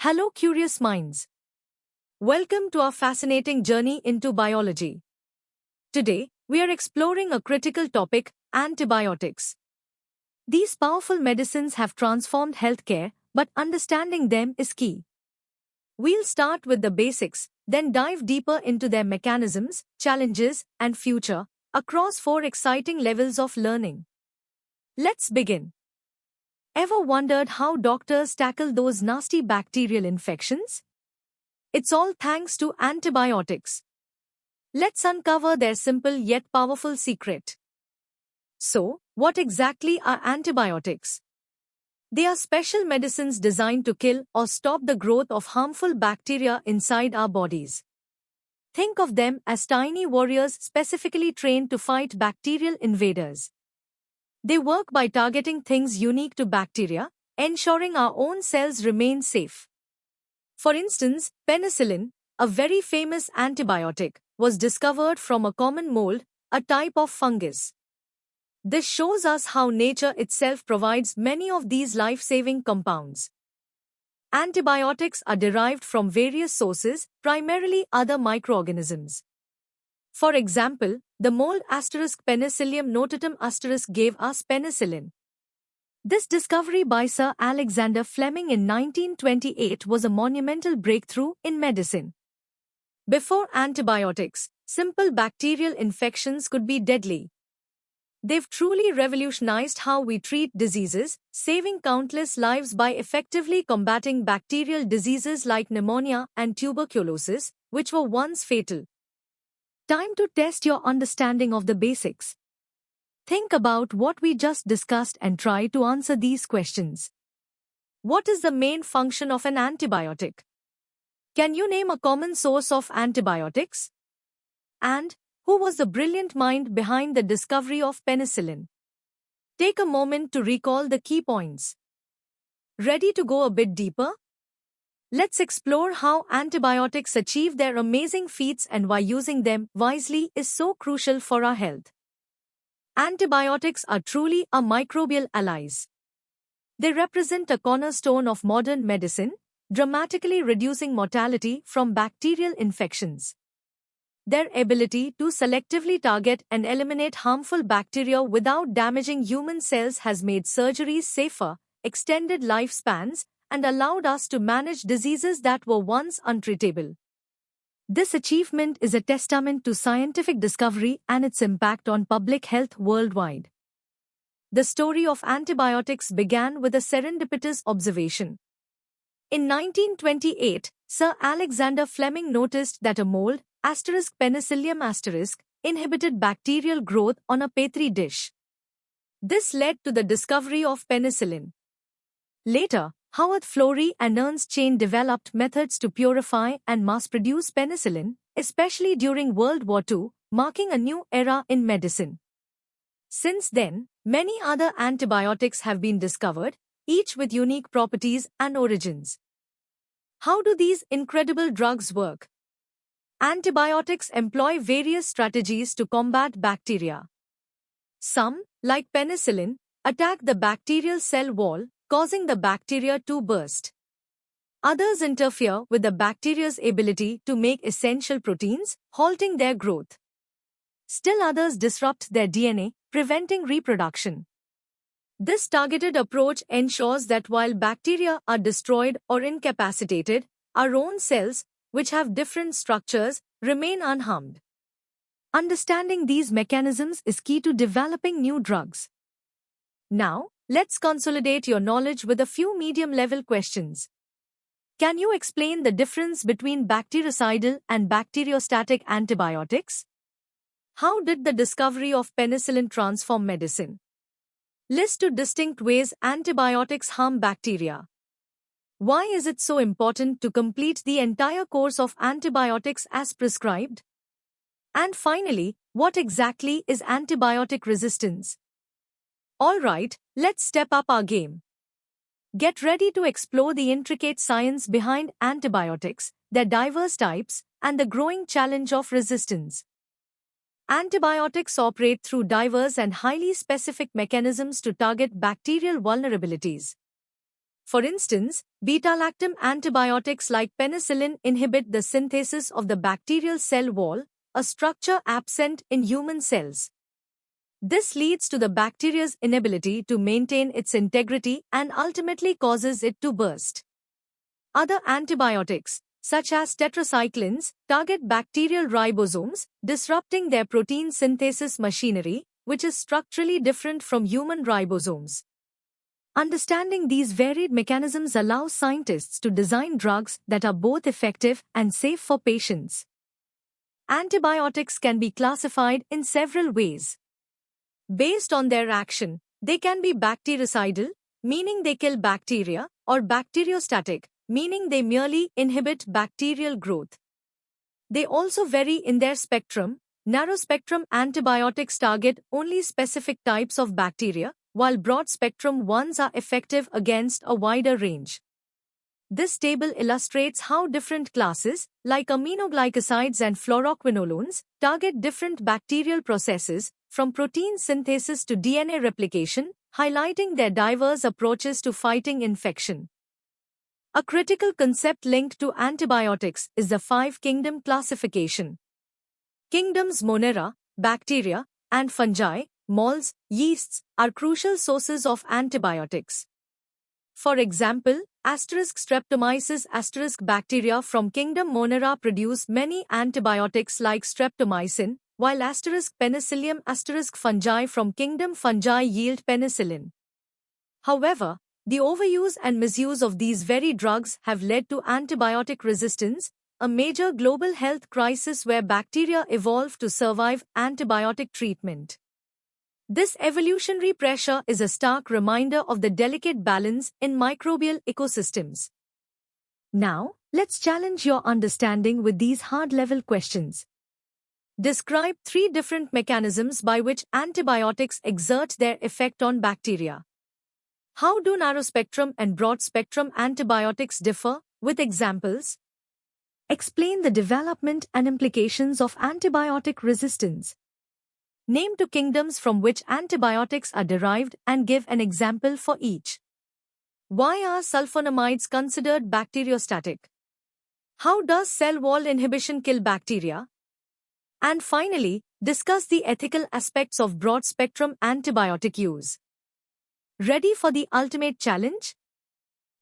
Hello, curious minds. Welcome to our fascinating journey into biology. Today, we are exploring a critical topic: antibiotics. These powerful medicines have transformed healthcare, but understanding them is key. We'll start with the basics, then dive deeper into their mechanisms, challenges, and future across four exciting levels of learning. Let's begin. Ever wondered how doctors tackle those nasty bacterial infections? It's all thanks to antibiotics. Let's uncover their simple yet powerful secret. So, what exactly are antibiotics? They are special medicines designed to kill or stop the growth of harmful bacteria inside our bodies. Think of them as tiny warriors specifically trained to fight bacterial invaders. They work by targeting things unique to bacteria, ensuring our own cells remain safe. For instance, penicillin, a very famous antibiotic, was discovered from a common mold, a type of fungus. This shows us how nature itself provides many of these life-saving compounds. Antibiotics are derived from various sources, primarily other microorganisms. For example, the mold Penicillium notatum gave us penicillin. This discovery by Sir Alexander Fleming in 1928 was a monumental breakthrough in medicine. Before antibiotics, simple bacterial infections could be deadly. They've truly revolutionized how we treat diseases, saving countless lives by effectively combating bacterial diseases like pneumonia and tuberculosis, which were once fatal. Time to test your understanding of the basics. Think about what we just discussed and try to answer these questions. What is the main function of an antibiotic? Can you name a common source of antibiotics? And who was the brilliant mind behind the discovery of penicillin? Take a moment to recall the key points. Ready to go a bit deeper? Let's explore how antibiotics achieve their amazing feats and why using them wisely is so crucial for our health. Antibiotics are truly our microbial allies. They represent a cornerstone of modern medicine, dramatically reducing mortality from bacterial infections. Their ability to selectively target and eliminate harmful bacteria without damaging human cells has made surgeries safer, extended lifespans, and allowed us to manage diseases that were once untreatable. This achievement is a testament to scientific discovery and its impact on public health worldwide. The story of antibiotics began with a serendipitous observation. In 1928, Sir Alexander Fleming noticed that a mold, Penicillium inhibited bacterial growth on a petri dish. This led to the discovery of penicillin. Later, Howard Florey and Ernst Chain developed methods to purify and mass-produce penicillin, especially during World War II, marking a new era in medicine. Since then, many other antibiotics have been discovered, each with unique properties and origins. How do these incredible drugs work? Antibiotics employ various strategies to combat bacteria. Some, like penicillin, attack the bacterial cell wall, causing the bacteria to burst. Others interfere with the bacteria's ability to make essential proteins, halting their growth. Still others disrupt their DNA, preventing reproduction. This targeted approach ensures that while bacteria are destroyed or incapacitated, our own cells, which have different structures, remain unharmed. Understanding these mechanisms is key to developing new drugs. Now, let's consolidate your knowledge with a few medium-level questions. Can you explain the difference between bactericidal and bacteriostatic antibiotics? How did the discovery of penicillin transform medicine? List 2 distinct ways antibiotics harm bacteria. Why is it so important to complete the entire course of antibiotics as prescribed? And finally, what exactly is antibiotic resistance? Alright, let's step up our game. Get ready to explore the intricate science behind antibiotics, their diverse types, and the growing challenge of resistance. Antibiotics operate through diverse and highly specific mechanisms to target bacterial vulnerabilities. For instance, beta-lactam antibiotics like penicillin inhibit the synthesis of the bacterial cell wall, a structure absent in human cells. This leads to the bacteria's inability to maintain its integrity and ultimately causes it to burst. Other antibiotics, such as tetracyclines, target bacterial ribosomes, disrupting their protein synthesis machinery, which is structurally different from human ribosomes. Understanding these varied mechanisms allows scientists to design drugs that are both effective and safe for patients. Antibiotics can be classified in several ways. Based on their action, they can be bactericidal, meaning they kill bacteria, or bacteriostatic, meaning they merely inhibit bacterial growth. They also vary in their spectrum. Narrow-spectrum antibiotics target only specific types of bacteria, while broad-spectrum ones are effective against a wider range. This table illustrates how different classes, like aminoglycosides and fluoroquinolones, target different bacterial processes, from protein synthesis to DNA replication, highlighting their diverse approaches to fighting infection. A critical concept linked to antibiotics is the five-kingdom classification. Kingdoms Monera, bacteria, and fungi, molds, yeasts, are crucial sources of antibiotics. For example, Streptomyces bacteria from kingdom Monera produce many antibiotics like streptomycin, while Penicillium fungi from kingdom fungi yield penicillin. However, the overuse and misuse of these very drugs have led to antibiotic resistance, a major global health crisis where bacteria evolved to survive antibiotic treatment. This evolutionary pressure is a stark reminder of the delicate balance in microbial ecosystems. Now, let's challenge your understanding with these hard-level questions. Describe 3 different mechanisms by which antibiotics exert their effect on bacteria. How do narrow-spectrum and broad-spectrum antibiotics differ, with examples? Explain the development and implications of antibiotic resistance. Name 2 kingdoms from which antibiotics are derived and give an example for each. Why are sulfonamides considered bacteriostatic? How does cell wall inhibition kill bacteria? And finally, discuss the ethical aspects of broad-spectrum antibiotic use. Ready for the ultimate challenge?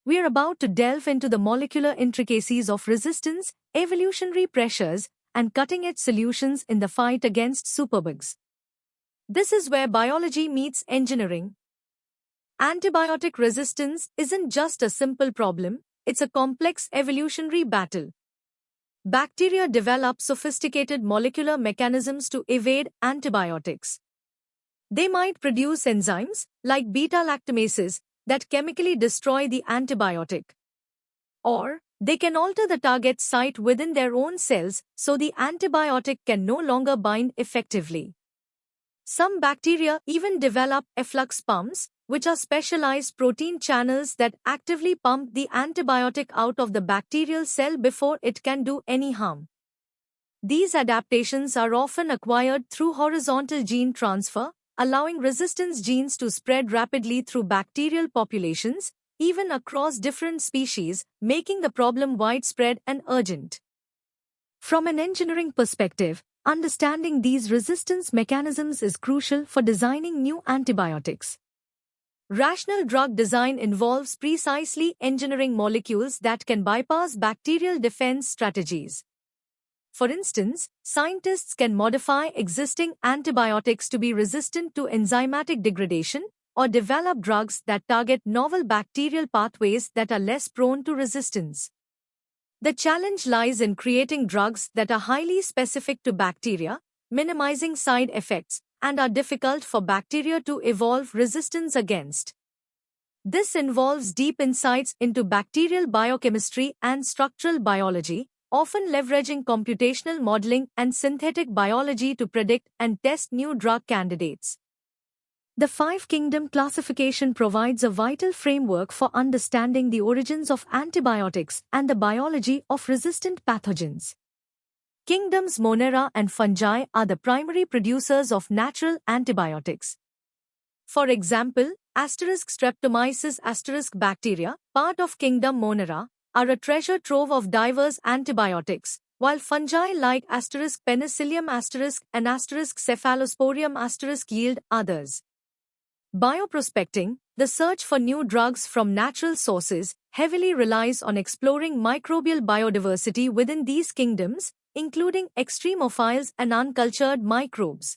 We are about to delve into the molecular intricacies of resistance, evolutionary pressures, and cutting-edge solutions in the fight against superbugs. This is where biology meets engineering. Antibiotic resistance isn't just a simple problem, it's a complex evolutionary battle. Bacteria develop sophisticated molecular mechanisms to evade antibiotics. They might produce enzymes, like beta-lactamases, that chemically destroy the antibiotic. Or, they can alter the target site within their own cells so the antibiotic can no longer bind effectively. Some bacteria even develop efflux pumps, which are specialized protein channels that actively pump the antibiotic out of the bacterial cell before it can do any harm. These adaptations are often acquired through horizontal gene transfer, allowing resistance genes to spread rapidly through bacterial populations, even across different species, making the problem widespread and urgent. From an engineering perspective, understanding these resistance mechanisms is crucial for designing new antibiotics. Rational drug design involves precisely engineering molecules that can bypass bacterial defense strategies. For instance, scientists can modify existing antibiotics to be resistant to enzymatic degradation, or develop drugs that target novel bacterial pathways that are less prone to resistance. The challenge lies in creating drugs that are highly specific to bacteria, minimizing side effects, and are difficult for bacteria to evolve resistance against. This involves deep insights into bacterial biochemistry and structural biology, often leveraging computational modeling and synthetic biology to predict and test new drug candidates. The five-kingdom classification provides a vital framework for understanding the origins of antibiotics and the biology of resistant pathogens. Kingdoms Monera and fungi are the primary producers of natural antibiotics. For example, Streptomyces bacteria, part of kingdom Monera, are a treasure trove of diverse antibiotics, while fungi like Penicillium and Cephalosporium yield others. Bioprospecting, the search for new drugs from natural sources, heavily relies on exploring microbial biodiversity within these kingdoms, including extremophiles and uncultured microbes.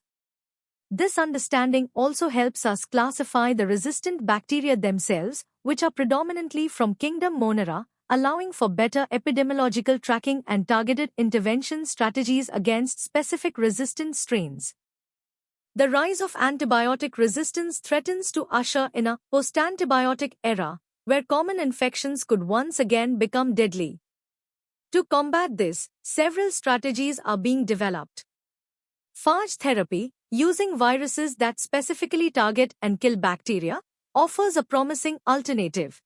This understanding also helps us classify the resistant bacteria themselves, which are predominantly from kingdom Monera, allowing for better epidemiological tracking and targeted intervention strategies against specific resistant strains. The rise of antibiotic resistance threatens to usher in a post-antibiotic era, where common infections could once again become deadly. To combat this, several strategies are being developed. Phage therapy, using viruses that specifically target and kill bacteria, offers a promising alternative.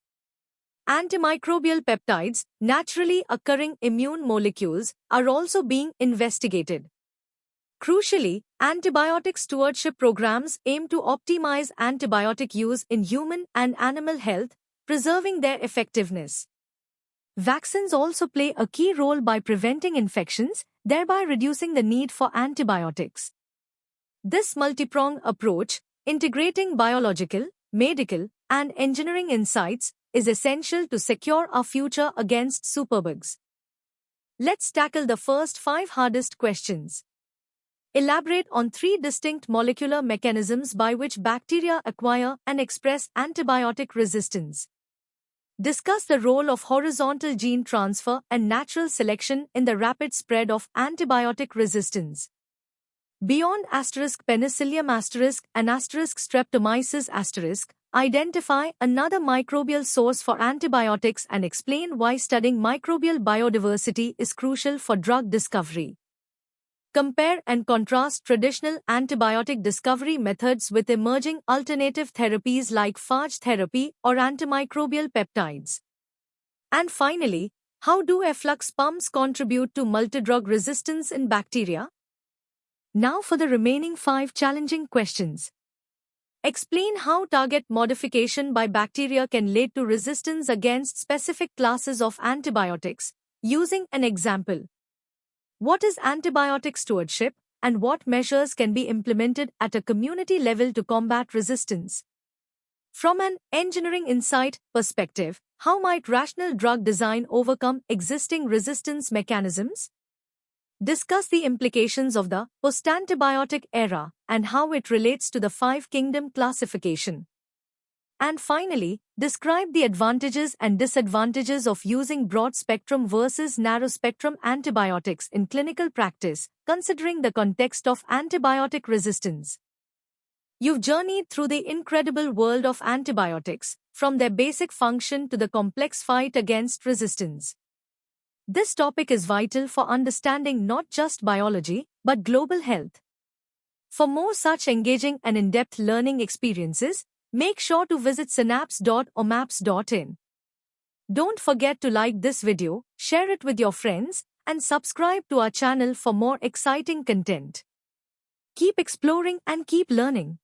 Antimicrobial peptides, naturally occurring immune molecules, are also being investigated. Crucially, antibiotic stewardship programs aim to optimize antibiotic use in human and animal health, preserving their effectiveness. Vaccines also play a key role by preventing infections, thereby reducing the need for antibiotics. This multi-pronged approach, integrating biological, medical, and engineering insights, is essential to secure our future against superbugs. Let's tackle the first 5 hardest questions. Elaborate on 3 distinct molecular mechanisms by which bacteria acquire and express antibiotic resistance. Discuss the role of horizontal gene transfer and natural selection in the rapid spread of antibiotic resistance. Beyond Penicillium and Streptomyces identify another microbial source for antibiotics and explain why studying microbial biodiversity is crucial for drug discovery. Compare and contrast traditional antibiotic discovery methods with emerging alternative therapies like phage therapy or antimicrobial peptides. And finally, how do efflux pumps contribute to multidrug resistance in bacteria? Now for the remaining 5 challenging questions. Explain how target modification by bacteria can lead to resistance against specific classes of antibiotics, using an example. What is antibiotic stewardship, and what measures can be implemented at a community level to combat resistance? From an engineering insight perspective, how might rational drug design overcome existing resistance mechanisms? Discuss the implications of the post-antibiotic era and how it relates to the 5-kingdom classification. And finally, describe the advantages and disadvantages of using broad-spectrum versus narrow-spectrum antibiotics in clinical practice, considering the context of antibiotic resistance. You've journeyed through the incredible world of antibiotics, from their basic function to the complex fight against resistance. This topic is vital for understanding not just biology, but global health. For more such engaging and in-depth learning experiences, make sure to visit synapse.omaps.in. Don't forget to like this video, share it with your friends, and subscribe to our channel for more exciting content. Keep exploring and keep learning.